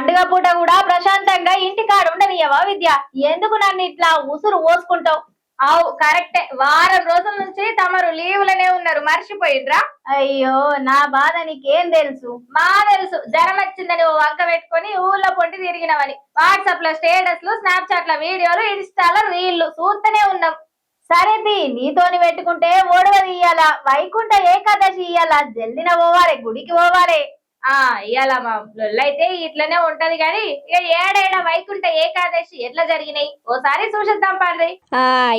పండుగ పూట కూడా ప్రశాంతంగా ఇంటికాడ ఉండనియవా విద్య? ఎందుకు నన్ను ఇట్లా ఉసురు పోసుకుంటావు? అవు కరెక్టే. వారం రోజుల నుంచి తమరు లీవులనే ఉన్నారు, మర్చిపోయిండ్రా? అయ్యో, నా బాధ నీకేం తెలుసు? మా తెలుసు, జ్వరం వచ్చిందని ఓ వంక పెట్టుకొని ఊళ్ళో పొంటి తిరిగినవని. వాట్సాప్ లో స్టేటస్లు, స్నాప్చాట్ లో వీడియోలు, ఇన్స్టాలో రీళ్లు చూస్తూనే ఉన్నాం. సరేది నీతోని పెట్టుకుంటే ఓడవ ఇయ్యాల, వైకుంఠ ఏకాదశి ఇయ్యాల, జల్దిన పోవాలే, గుడికి పోవాలే. ఇవాళ మా అయితే ఇట్లనే ఉంటది గాని ఇక ఏడేడ వైకుంఠ ఏకాదశి ఎట్లా జరిగినాయి ఓసారి చూసేద్దాం పండ్రి.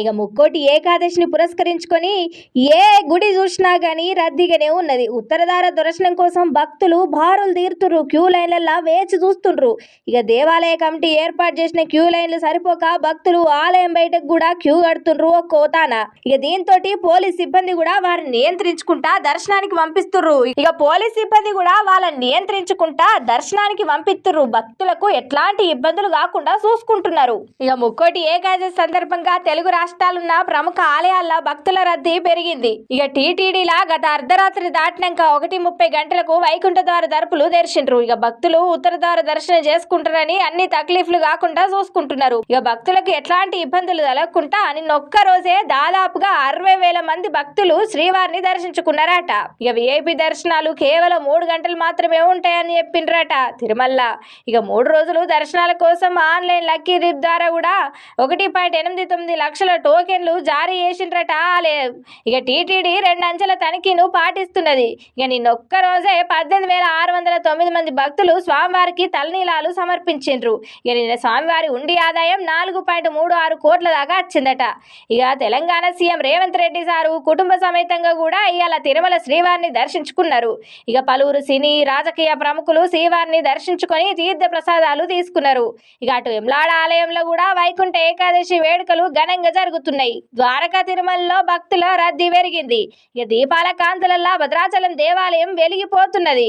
ఇక ముక్కోటి ఏకాదశిని పురస్కరించుకొని ఏ గుడి చూసినా గానీ రద్దీగానే ఉన్నది. ఉత్తరధార దర్శనం కోసం భక్తులు బారులు తీరుతుర్రు, క్యూ లైన్లలా వేచి చూస్తుండ్రు. ఇక దేవాలయ కమిటీ ఏర్పాటు చేసిన క్యూ లైన్లు సరిపోక భక్తులు ఆలయం బయటకు కూడా క్యూ కడుతుండ్రు ఓ కోతాన. ఇక దీంతో పోలీస్ సిబ్బంది కూడా వారిని నియంత్రించుకుంటా దర్శనానికి పంపిస్తుర్రు. ఇక పోలీస్ సిబ్బంది కూడా వాళ్ళ నియంత్రించుకుంటా దర్శనానికి పంపిస్తుర్రు. భక్తులకు ఎట్లాంటి ఇబ్బందులు కాకుండా చూసుకుంటున్నారు. ఇక ముక్కోటి ఏకాదశి సందర్భంగా తెలుగు రాష్ట్రాలున్న ప్రముఖ ఆలయాల్లో భక్తుల రద్దీ పెరిగింది. ఇక టీటీడీలా గత అర్ధరాత్రి దాటినాక 1:30 గంటలకు వైకుంఠ ద్వార దర్పులు తెరిచిండ్రు. ఇక భక్తులు ఉత్తర ద్వార దర్శనం చేసుకుంటారని అన్ని తక్లీఫ్లు కాకుండా చూసుకుంటున్నారు. ఇక భక్తులకు ఎట్లాంటి ఇబ్బందులు కలగకుండా నిన్నొక్క రోజే దాదాపుగా 60,000 మంది భక్తులు శ్రీవారిని దర్శించుకున్నారట. ఇక విఐపి దర్శనాలు కేవలం 3 గంటలు మాత్రమే ఉంటాయని చెప్పిండ్రట తిరుమల. ఇక 3 రోజులు దర్శనాల కోసం ఆన్లైన్ లక్కీ డిప్ ద్వారా కూడా 1.89 లక్షల టోకెన్లు జారీ చేసిండ్రట ఆలయం. ఇక టీటీడీ 2 అంచెల తనిఖీను పాటిస్తున్నది. ఇక నిన్నొక్క రోజే 18,609 మంది భక్తులు స్వామివారికి తలనీలాలు సమర్పించిండ్రు. ఇక నిన్న స్వామివారి ఉండి ఆదాయం 4.36 కోట్ల దాకా వచ్చిందట. ఇక తెలంగాణ సీఎం రేవంత్ రెడ్డి సారు కుటుంబ సమేతంగా కూడా ఇవాళ తిరుమల శ్రీవారిని దర్శించుకున్నారు. ఇక పలువురు సినీ రాజకీయ ప్రముఖులు శ్రీవారిని దర్శించుకొని తీర్థ ప్రసాదాలు తీసుకున్నారు. ఇక అటు వెమ్లాడ ఆలయంలో కూడా వైకుంఠ ఏకాదశి వేడుకలు ఘనంగా జరుగుతున్నాయి. ద్వారకా తిరుమలలో భక్తుల రద్దీ పెరిగింది. ఇక దీపాల కాంతులల్లా భద్రాచలం దేవాలయం వెలిగిపోతున్నది.